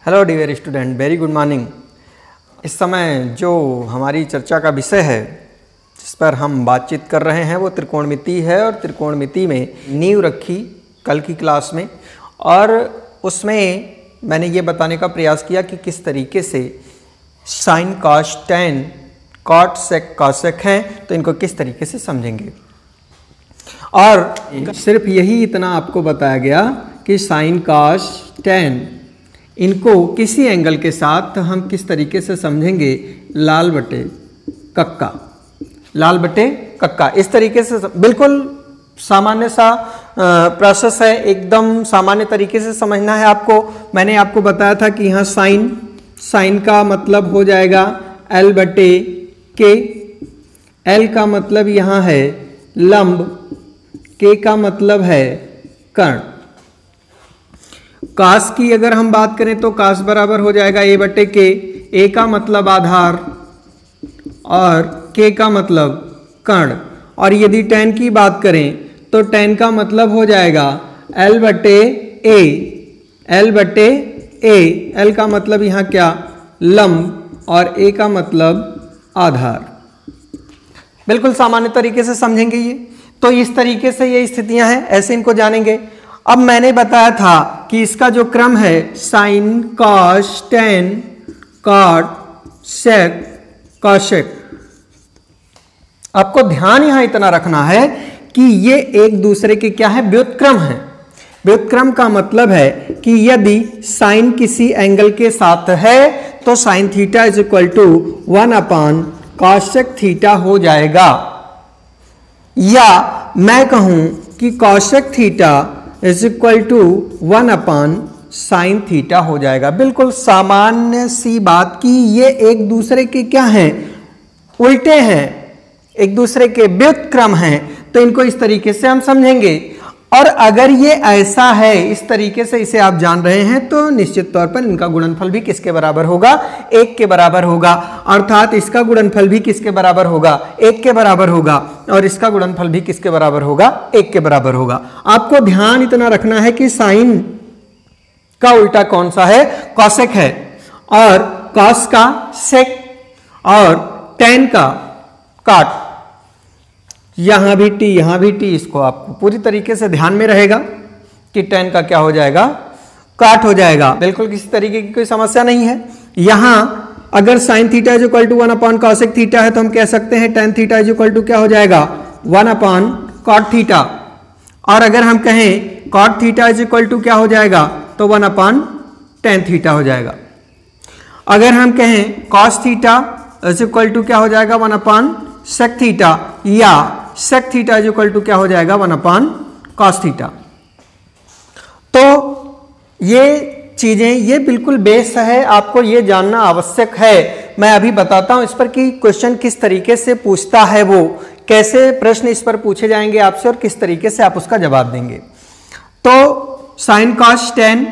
Hello dear student, very good morning. इस समय जो हमारी चर्चा का विषय है जिस पर हम बातचीत कर रहे हैं वो त्रिकोणमिति है और त्रिकोणमिति में नींव रखी कल की क्लास में, और उसमें मैंने ये बताने का प्रयास किया कि किस तरीके से sine cos tan cot sec cosec हैं तो इनको किस तरीके से समझेंगे। और सिर्फ यही इतना आपको बताया गया कि साइन कॉस टेन इनको किसी एंगल के साथ हम किस तरीके से समझेंगे, लाल बटे कक्का, लाल बटे कक्का। इस तरीके से बिल्कुल सामान्य सा प्रोसेस है, एकदम सामान्य तरीके से समझना है आपको। मैंने आपको बताया था कि यहाँ साइन का मतलब हो जाएगा एल बटे के, एल का मतलब यहाँ है लंब, के का मतलब है कर्ण। कास की अगर हम बात करें तो कास बराबर हो जाएगा ए बटे के, ए का मतलब आधार और के का मतलब कर्ण। और यदि टेन की बात करें तो टेन का मतलब हो जाएगा एल बटे ए, एल बटे ए, एल का मतलब यहाँ क्या लंब और ए का मतलब आधार। बिल्कुल सामान्य तरीके से समझेंगे ये। तो इस तरीके से ये स्थितियां हैं, ऐसे इनको जानेंगे। अब मैंने बताया था कि इसका जो क्रम है sine cos tan cot sec cosec, आपको ध्यान यहां इतना रखना है कि ये एक दूसरे के क्या है, व्युत्क्रम है। व्युत्क्रम का मतलब है कि यदि साइन किसी एंगल के साथ है तो sine theta is equal to 1 cosec theta हो जाएगा, या मैं कहूं कि cosec theta is equal to 1 sine theta हो जाएगा। बिल्कुल सामान्य सी बात कि ये एक दूसरे के क्या हैं, उल्टे हैं, एक दूसरे के व्युत्क्रम हैं, तो इनको इस तरीके से हम समझेंगे। और अगर ये ऐसा है, इस तरीके से इसे आप जान रहे हैं, तो निश्चित तौर पर इनका गुणनफल भी किसके बराबर होगा, 1 के बराबर होगा। अर्थात इसका गुणनफल भी किसके बराबर होगा, 1 के बराबर होगा, और इसका गुणनफल भी किसके बराबर होगा, 1 के बराबर होगा। आपको ध्यान इतना रखना है कि साइन का उल्टा कौन सा है, कॉसेक है, और कॉस का सेक, और टेन का कॉट। यहां भी टी, यहां भी टी, इसको आपको पूरी तरीके से ध्यान में रहेगा कि टेन का क्या हो जाएगा, काट हो जाएगा। बिल्कुल किसी तरीके की कोई समस्या नहीं है। यहां अगर sine theta is equal to 1 cosec theta है तो हम कह सकते हैं tan theta is equal to क्या हो जाएगा, 1 कॉट थीटा। और अगर हम कहें cot theta is equal to क्या हो जाएगा, तो 1 टेन थीटा हो जाएगा। अगर हम कहें cos theta is equal to क्या हो जाएगा, 1 सेक थीटा, या sec theta is equal to क्या हो जाएगा, 1 कॉस थीटा। तो ये चीजें, ये बिल्कुल बेस है, आपको ये जानना आवश्यक है। मैं अभी बताता हूं इस पर कि क्वेश्चन किस तरीके से पूछता है, वो कैसे प्रश्न इस पर पूछे जाएंगे आपसे और किस तरीके से आप उसका जवाब देंगे। तो साइन कॉस टेन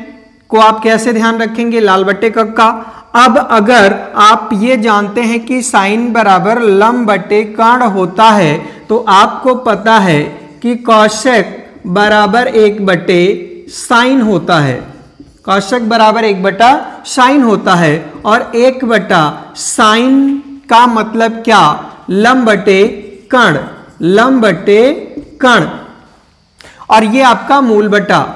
को आप कैसे ध्यान रखेंगे, लाल बट्टे कक्का। अब अगर आप ये जानते हैं कि साइन बराबर लंब बटे कर्ण होता है, तो आपको पता है कि कॉसेक बराबर 1 बटे साइन होता है, कॉसेक बराबर 1 बटा साइन होता है, और 1 बटा साइन का मतलब क्या, लंब बटे कर्ण, लंब बटे कर्ण, और ये आपका मूल बटा।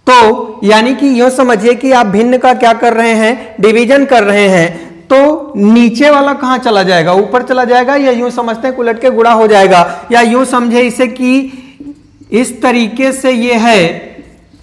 तो यानी कि यह समझिए कि आप भिन्न का क्या कर रहे हैं, डिवीजन कर रहे हैं, तो नीचे वाला कहां चला जाएगा, ऊपर चला जाएगा, या यूं समझते हैं उलट के गुणा हो जाएगा, या यूं समझे इसे कि इस तरीके से ये है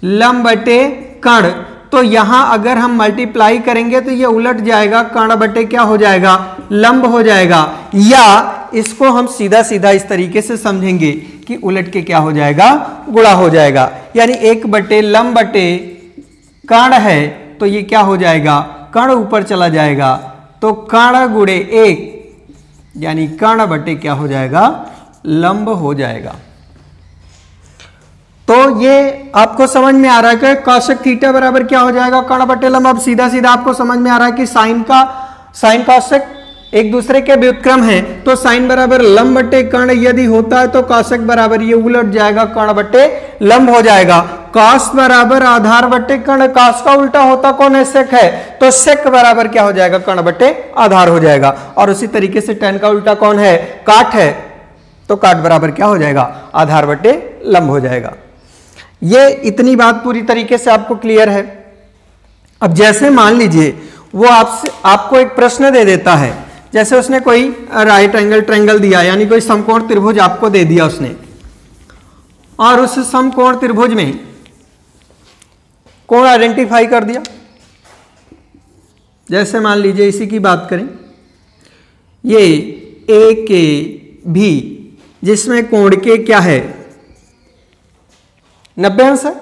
लंब बटे कर्ण, तो यहां अगर हम मल्टीप्लाई करेंगे तो ये उलट जाएगा, कर्ण बटे क्या हो जाएगा, लंब हो जाएगा। या इसको हम सीधा सीधा इस तरीके से समझेंगे कि उलट के क्या हो जाएगा, गुणा हो जाएगा। यानी 1 बटे लंब बटे कर्ण है तो ये क्या हो जाएगा, कर्ण ऊपर चला जाएगा, तो कर्ण गुणे 1 यानी कर्ण बटे क्या हो जाएगा, लंब हो जाएगा। तो ये आपको समझ में आ रहा है कि कॉसेक थीटा बराबर क्या हो जाएगा, कर्ण बटे लंब। अब सीधा सीधा आपको समझ में आ रहा है कि साइन कॉसेक एक दूसरे के व्युत्क्रम हैं, तो साइन बराबर लंब बटे कर्ण यदि होता है तो कौशिक बराबर ये उलट जाएगा, कर्ण बटे लंब हो जाएगा। कॉस बराबर आधार बटे कर्ण, कॉस का उल्टा होता कौन है, सेक है, तो सेक बराबर क्या हो जाएगा, कर्ण बटे आधार हो जाएगा। और उसी तरीके से tan का उल्टा कौन है, काट है, तो काट बराबर क्या हो जाएगा, आधार बटे लंब हो जाएगा। ये इतनी बात पूरी तरीके से आपको क्लियर है। अब जैसे मान लीजिए वो आपको एक प्रश्न दे देता है, जैसे उसने कोई राइट एंगल ट्रायंगल दिया, यानी कोई समकोण त्रिभुज आपको दे दिया उसने, और उस समकोण त्रिभुज में कोण आइडेंटिफाई कर दिया। जैसे मान लीजिए इसी की बात करें, ये ए के भी, जिसमें कोण के क्या है, 90 अंश है।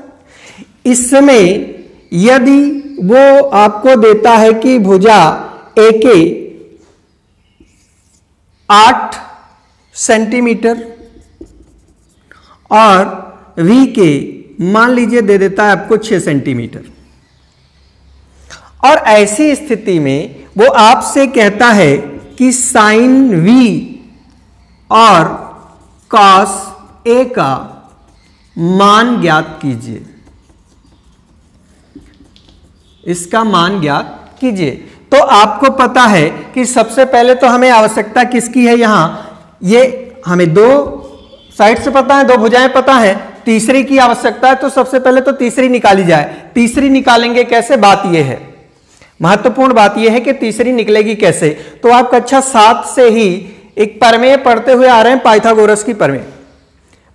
इसमें यदि वो आपको देता है कि भुजा ए के 8 सेंटीमीटर और वी के मान लीजिए दे देता है आपको 6 सेंटीमीटर, और ऐसी स्थिति में वो आपसे कहता है कि साइन वी और कॉस ए का मान ज्ञात कीजिए, इसका मान ज्ञात कीजिए। तो आपको पता है कि सबसे पहले तो हमें आवश्यकता किसकी है, यहां ये हमें दो साइड से पता है, दो भुजाएं पता है, तीसरी की आवश्यकता है, तो सबसे पहले तो तीसरी निकाली जाए। तीसरी निकालेंगे कैसे, बात यह है, महत्वपूर्ण बात यह है कि तीसरी निकलेगी कैसे। तो आप कक्षा 7 से ही एक प्रमेय पढ़ते हुए आ रहे हैं, पाइथागोरस की प्रमेय।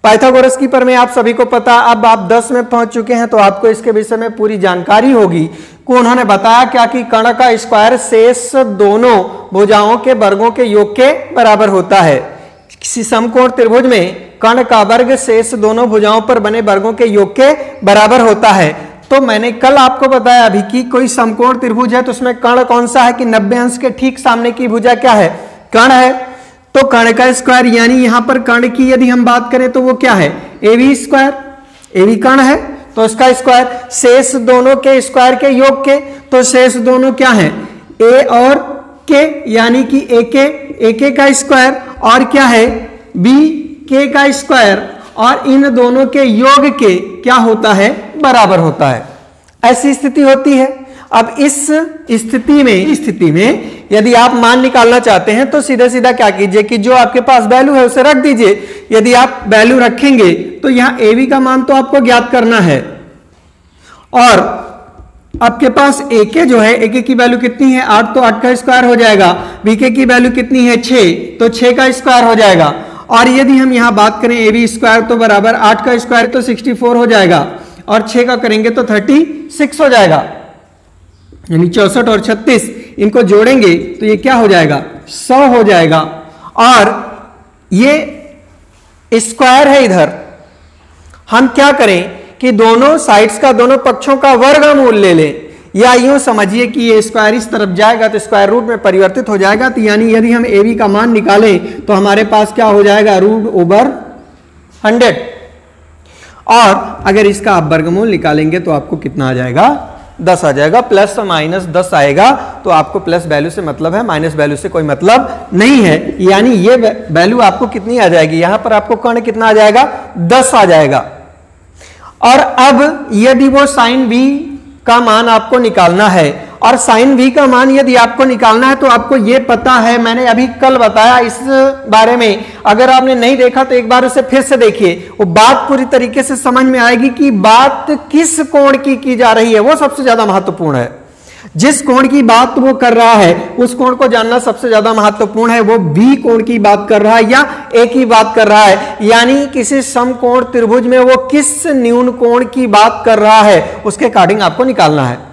पाइथागोरस की प्रमेय आप सभी को पता, अब आप 10 में पहुंच चुके हैं तो आपको इसके विषय में पूरी जानकारी होगी कि उन्होंने बताया क्या कि कर्ण का स्क्वायर शेष दोनों भुजाओं के वर्गों के योग के बराबर होता है। किसी समकोण त्रिभुज में कर्ण का वर्ग शेष दोनों भुजाओं पर बने वर्गों के योग के बराबर होता है। तो मैंने कल आपको बताया अभी कि कोई समकोण त्रिभुज है तो उसमें कर्ण कौन सा है कि 90 अंश के ठीक सामने की भुजा क्या है, कर्ण है। तो कर्ण का स्क्वायर, यानी यहां पर कर्ण की यदि हम बात करें तो वो क्या है, A V square, A V कर्ण है तो इसका स्क्वायर, शेष दोनों के स्क्वायर के योग के, तो शेष दोनों क्या है, ए और के, यानी कि ए के का स्क्वायर, और क्या है बी के का स्क्वायर, और इन दोनों के योग के क्या होता है, बराबर होता है। ऐसी स्थिति होती है। अब इस स्थिति में यदि आप मान निकालना चाहते हैं तो सीधा सीधा क्या कीजिए कि जो आपके पास वैल्यू है उसे रख दीजिए। यदि आप वैल्यू रखेंगे तो यहां ए वी का मान तो आपको ज्ञात करना है, और आपके पास ए के जो है, ए के की वैल्यू कितनी है 8, तो 8 का स्क्वायर हो जाएगा। बी के की वैल्यू कितनी है 6, तो 6 का स्क्वायर हो जाएगा। और यदि हम यहां बात करें ए बी स्क्वायर तो बराबर 8 का स्क्वायर तो 64 हो जाएगा, और 6 का करेंगे तो 36 हो जाएगा, यानी 64 और 36 इनको जोड़ेंगे तो ये क्या हो जाएगा, 100 हो जाएगा। और ये स्क्वायर है, इधर हम क्या करें कि दोनों साइड्स का, दोनों पक्षों का वर्गमूल ले लें, या यूं समझिए कि ये स्क्वायर इस तरफ जाएगा तो स्क्वायर रूट में परिवर्तित हो जाएगा। तो यानी यदि हम ए बी का मान निकालें तो हमारे पास क्या हो जाएगा, √100। और अगर इसका आप वर्गमूल निकालेंगे तो आपको कितना आ जाएगा, 10 आ जाएगा। प्लस और माइनस 10 आएगा तो आपको प्लस वैल्यू से मतलब है, माइनस वैल्यू से कोई मतलब नहीं है। यानी ये वैल्यू आपको कितनी आ जाएगी, यहां पर आपको कर्ण कितना आ जाएगा, 10 आ जाएगा। और अब यदि वो साइन वी का मान आपको निकालना है, और साइन वी का मान यदि आपको निकालना है तो आपको ये पता है, मैंने अभी कल बताया इस बारे में, अगर आपने नहीं देखा तो एक बार उसे फिर से देखिए, वो बात पूरी तरीके से समझ में आएगी कि बात किस कोण की जा रही है। वो सबसे ज्यादा महत्वपूर्ण है। जिस कोण की बात वो कर रहा है उस कोण को जानना सबसे ज्यादा महत्वपूर्ण है। वो बी कोण की बात कर रहा है या ए की बात कर रहा है, यानी किसी समकोण त्रिभुज में वो किस न्यून कोण की बात कर रहा है, उसके अकॉर्डिंग आपको निकालना है।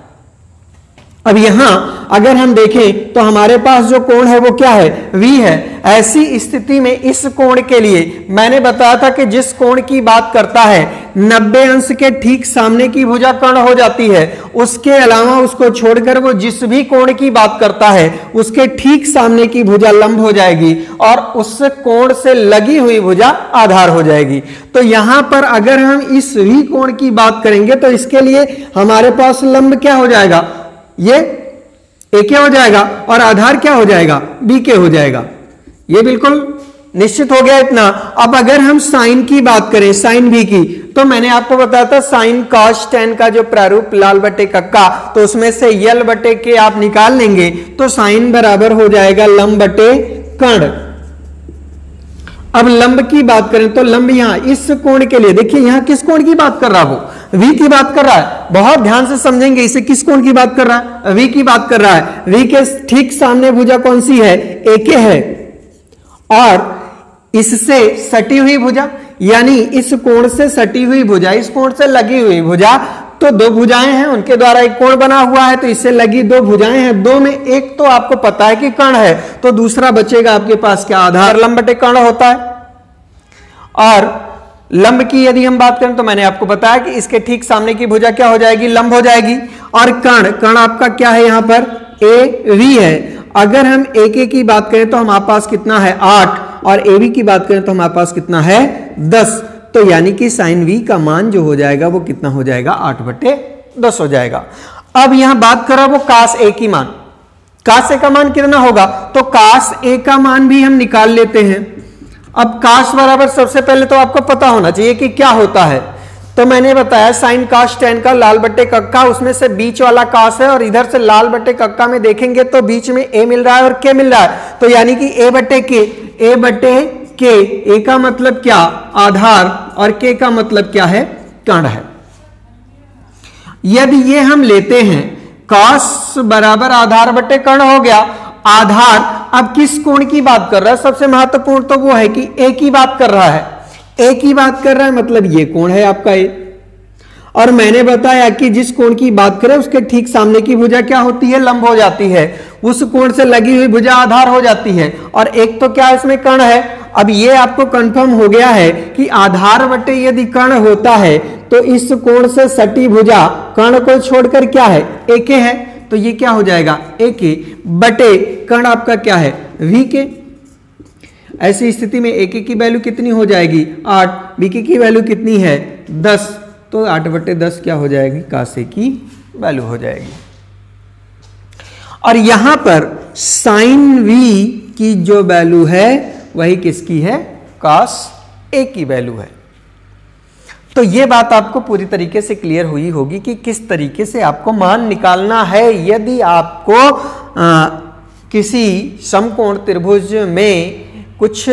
अब यहां अगर हम देखें तो हमारे पास जो कोण है वो क्या है, V है। ऐसी स्थिति में इस कोण के लिए मैंने बताया था कि जिस कोण की बात करता है 90 अंश के ठीक सामने की भुजा कर्ण हो जाती है। उसके अलावा उसको छोड़कर वो जिस भी कोण की बात करता है उसके ठीक सामने की भुजा लंब हो जाएगी और उस कोण से लगी हुई भुजा आधार हो जाएगी। तो यहां पर अगर हम इस V कोण की बात करेंगे तो इसके लिए हमारे पास लंब क्या हो जाएगा, ये ए के हो जाएगा और आधार क्या हो जाएगा, बी के हो जाएगा। ये बिल्कुल निश्चित हो गया इतना। अब अगर हम साइन की बात करें, साइन भी की, तो मैंने आपको बताया था साइन कॉस टेन का जो प्रारूप लाल बटे कक्का, तो उसमें से यल बटे के आप निकाल लेंगे तो साइन बराबर हो जाएगा लंब बटे कर्ण। अब लंब की बात करें तो लंब यहां इस कोण के लिए, देखिए यहां किस कोण की बात कर रहा है, वो वी की बात कर रहा है। बहुत ध्यान से समझेंगे इसे, किस कोण की बात कर रहा है, वी की बात कर रहा है। वी के ठीक सामने भुजा कौन सी है, ए के है, और इससे सटी हुई भुजा, यानी इस कोण से सटी हुई भुजा, इस कोण से लगी हुई भुजा, तो दो भुजाएं हैं, उनके द्वारा एक कोण बना हुआ है, तो इससे लगी दो भुजाएं हैं। दो में एक तो आपको पता है कि कर्ण है, तो दूसरा बचेगा आपके पास क्या, आधार। लंब बटे कर्ण होता है। और लंब की यदि हम बात करें तो मैंने आपको बताया कि इसके ठीक सामने की भुजा क्या हो जाएगी, लंब हो जाएगी। और कर्ण, कर्ण आपका क्या है, यहां पर ए वी है। अगर हम ए के की बात करें तो हमारे पास कितना है 8, और ए बी की बात करें तो हमारे पास कितना है 10। तो यानी कि साइन वी का मान जो हो जाएगा वो कितना हो जाएगा, 8/10 हो जाएगा। अब यहां बात कर रहा वो कास ए की मान, कास ए का मान कितना होगा, तो कास ए का मान भी हम निकाल लेते हैं। अब कास बराबर सबसे पहले तो आपको पता होना चाहिए कि क्या होता है, तो मैंने बताया साइन कास टेन का लाल बट्टे कक्का, उसमें से बीच वाला कास है, और इधर से लाल बट्टे कक्का में देखेंगे तो बीच में ए मिल रहा है और के मिल रहा है, तो यानी कि ए बट्टे के, ए का मतलब क्या, आधार, और के का मतलब क्या है, कर्ण है। यदि ये हम लेते हैं कास बराबर आधार बट्टे कर्ण हो गया। आधार अब किस कोण की बात कर रहा है, सबसे महत्वपूर्ण तो वो है कि ए की बात कर रहा है, ए की बात कर रहा है, मतलब ये कोण है आपका ए। और मैंने बताया कि जिस कोण की बात करें उसके ठीक सामने की भुजा क्या होती है, लंब हो जाती है, उस कोण से लगी हुई भुजा आधार हो जाती है, और एक तो क्या इसमें कर्ण है। अब ये आपको कंफर्म हो गया है कि आधार बटे यदि कर्ण होता है तो इस कोण से सटी भुजा कर्ण को छोड़कर क्या है, ए के है, तो ये क्या हो जाएगा, ए के बटे कर्ण आपका क्या है, वी के। ऐसी स्थिति में ए के की वैल्यू कितनी हो जाएगी 8, बी के की वैल्यू कितनी है 10, तो 8/10 क्या हो जाएगी, कास ए की वैल्यू हो जाएगी। और यहां पर साइन वी की जो वैल्यू है वही किसकी है, कास ए की वैल्यू है। तो ये बात आपको पूरी तरीके से क्लियर हुई होगी कि किस तरीके से आपको मान निकालना है। यदि आपको किसी समकोण त्रिभुज में कुछ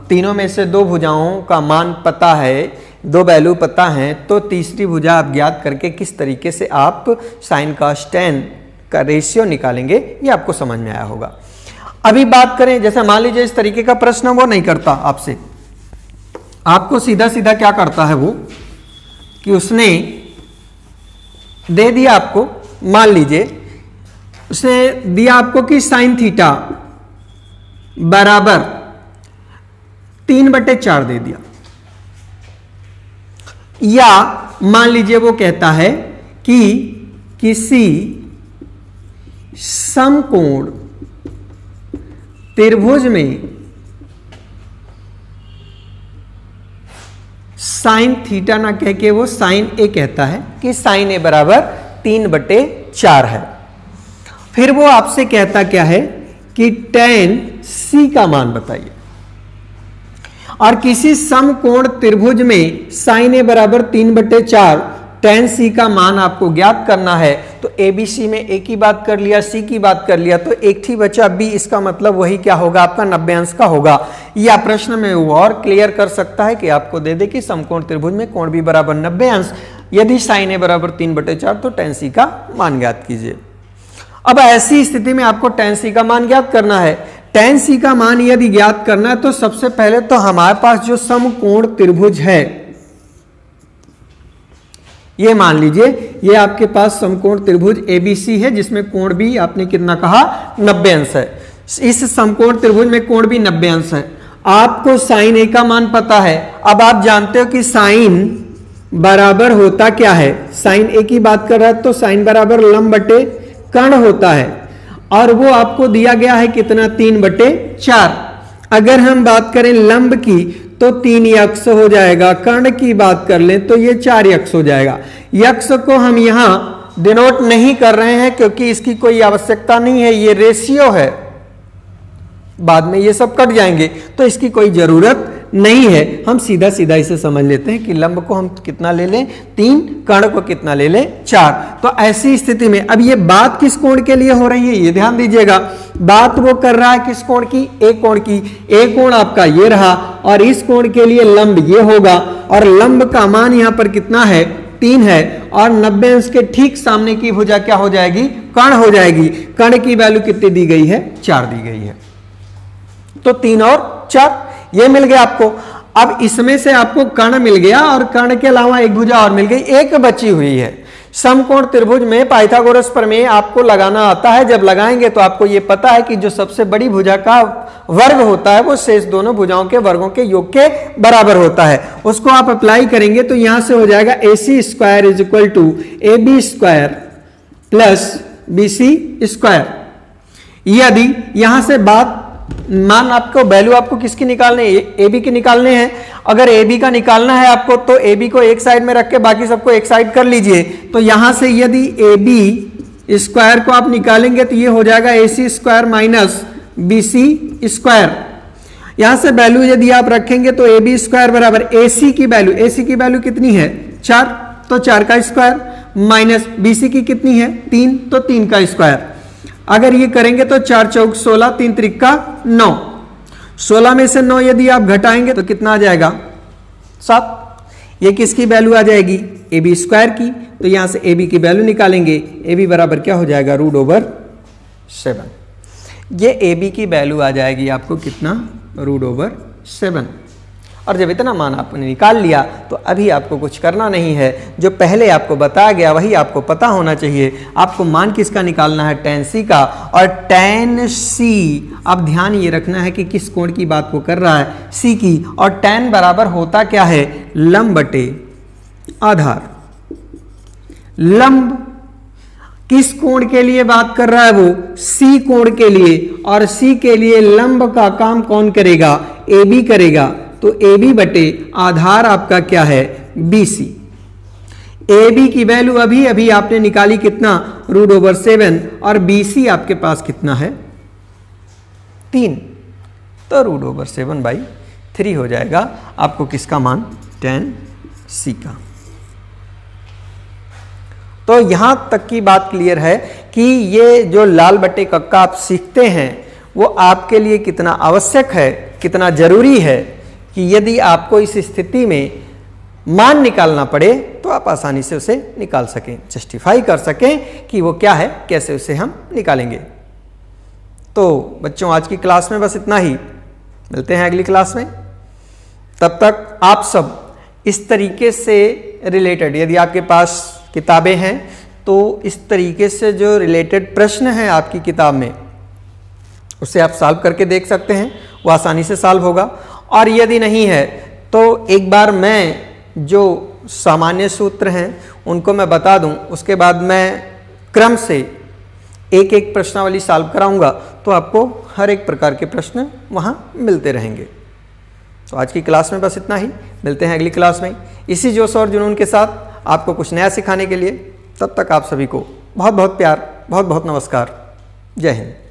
तीनों में से दो भुजाओं का मान पता है, दो वैल्यू पता है, तो तीसरी भुजा आप ज्ञात करके किस तरीके से आप साइन कास टेन का रेशियो निकालेंगे ये आपको समझ में आया होगा। अभी बात करें, जैसे मान लीजिए इस तरीके का प्रश्न वो नहीं करता आपसे, आपको सीधा सीधा क्या करता है वो कि उसने दे दिया आपको, मान लीजिए उसने दिया आपको कि साइन थीटा बराबर 3/4 दे दिया, या मान लीजिए वो कहता है कि किसी समकोण त्रिभुज में साइन थीटा ना कह के वो साइन ए कहता है कि साइन ए बराबर 3/4 है। फिर वो आपसे कहता क्या है कि tan सी का मान बताइए, और किसी समकोण त्रिभुज में साइन ए बराबर 3/4, tan सी का मान आपको ज्ञात करना है। तो ए बी सी में ए की बात कर लिया, सी की बात कर लिया, तो एक ही बचा बी, इसका मतलब वही क्या होगा आपका 90 अंश का होगा। या प्रश्न में वो और क्लियर कर सकता है कि आपको दे दे कि समकोण त्रिभुज में कोण भी बराबर 90 अंश, यदि साइन ए बराबर 3/4 तो tan सी का मान ज्ञात कीजिए। अब ऐसी स्थिति में आपको tan सी का मान ज्ञात करना है। tan सी का मान यदि ज्ञात करना है तो सबसे पहले तो हमारे पास जो समकोण त्रिभुज है, ये मान लीजिए ये आपके पास समकोण त्रिभुज ABC है जिसमें कोण भी आपने कितना कहा 90 अंश है। इस समकोण त्रिभुज में कोण भी 90 अंश है। आपको साइन ए का मान पता है। अब आप जानते हो कि साइन बराबर होता क्या है, साइन ए की बात कर रहा है तो साइन बराबर लंब बटे कर्ण होता है, और वो आपको दिया गया है कितना 3/4। अगर हम बात करें लंब की तो 3 यक्ष हो जाएगा, कर्ण की बात कर लें तो ये 4 यक्ष हो जाएगा। यक्ष को हम यहां डिनोट नहीं कर रहे हैं क्योंकि इसकी कोई आवश्यकता नहीं है, ये रेशियो है, बाद में ये सब कट जाएंगे तो इसकी कोई जरूरत नहीं है। हम सीधा सीधा इसे समझ लेते हैं कि लंब को हम कितना ले लें 3, कर्ण को कितना ले लें 4। तो ऐसी स्थिति में अब ये बात किस कोण के लिए हो रही है ये ध्यान दीजिएगा। बात वो कर रहा है किस कोण की, एक कोण की। एक कोण आपका ये रहा और इस कोण के लिए लंब ये होगा और लंब का मान यहां पर कितना है 3 है और 90 अंश के ठीक सामने की भुजा क्या हो जाएगी, कर्ण हो जाएगी। कर्ण की वैल्यू कितनी दी गई है, 4 दी गई है। तो 3 और 4 ये मिल गया आपको। अब इसमें से आपको कर्ण मिल गया और कर्ण के अलावा एक भुजा और मिल गई, एक बची हुई है। समकोण त्रिभुज में पाइथागोरस प्रमेय आपको लगाना आता है। जब लगाएंगे तो आपको ये पता है कि जो सबसे बड़ी भुजा का वर्ग होता है वो शेष दोनों भुजाओं के वर्गों के योग के बराबर होता है। उसको आप अप्लाई करेंगे तो यहां से हो जाएगा AC square is equal to AB square plus BC square. यदि यहां से बात मान आपको वैल्यू आपको किसकी निकालने है, AB की निकालने हैं। अगर AB का निकालना है आपको तो AB को एक साइड में रख के बाकी सबको एक साइड कर लीजिए। तो यहां से यदि AB स्क्वायर को आप निकालेंगे तो ये हो जाएगा AC square minus BC square. यहां से वैल्यू यदि आप रखेंगे तो AB स्क्वायर बराबर AC की वैल्यू कितनी है 4, तो 4 का स्क्वायर माइनस BC की कितनी है 3, तो 3 का स्क्वायर। अगर ये करेंगे तो 4 चौक 16, 3 त्रिका 9, 16 में से 9 यदि आप घटाएंगे तो कितना आ जाएगा 7। ये किसकी वैल्यू आ जाएगी AB स्क्वायर की। तो यहां से AB की वैल्यू निकालेंगे, AB बराबर क्या हो जाएगा √7। ये AB की वैल्यू आ जाएगी आपको कितना √7। और जब इतना मान आपने निकाल लिया तो अभी आपको कुछ करना नहीं है, जो पहले आपको बताया गया वही आपको पता होना चाहिए। आपको मान किसका निकालना है tan C का, और tan C अब ध्यान ये रखना है कि किस कोण की बात को कर रहा है C की, और tan बराबर होता क्या है लंब बटे आधार। लंब किस कोण के लिए बात कर रहा है वो C कोण के लिए, और C के लिए लंब का काम कौन करेगा AB करेगा। तो AB बटे आधार आपका क्या है BC। AB की वैल्यू अभी आपने निकाली कितना √7 और BC आपके पास कितना है 3, तो √7/3 हो जाएगा आपको किसका मान tan C का। तो यहां तक की बात क्लियर है कि ये जो लाल बटे कक्का आप सीखते हैं वो आपके लिए कितना आवश्यक है, कितना जरूरी है कि यदि आपको इस स्थिति में मान निकालना पड़े तो आप आसानी से उसे निकाल सकें, जस्टिफाई कर सकें कि वो क्या है, कैसे उसे हम निकालेंगे। तो बच्चों आज की क्लास में बस इतना ही, मिलते हैं अगली क्लास में। तब तक आप सब इस तरीके से रिलेटेड, यदि आपके पास किताबें हैं तो इस तरीके से जो रिलेटेड प्रश्न हैं आपकी किताब में उसे आप सॉल्व करके देख सकते हैं, वो आसानी से सॉल्व होगा। और यदि नहीं है तो एक बार मैं जो सामान्य सूत्र हैं उनको मैं बता दूं, उसके बाद मैं क्रम से एक एक प्रश्नावली सॉल्व कराऊंगा, तो आपको हर एक प्रकार के प्रश्न वहां मिलते रहेंगे। तो आज की क्लास में बस इतना ही, मिलते हैं अगली क्लास में इसी जोश और जुनून के साथ आपको कुछ नया सिखाने के लिए। तब तक आप सभी को बहुत बहुत प्यार, बहुत बहुत नमस्कार। जय हिंद।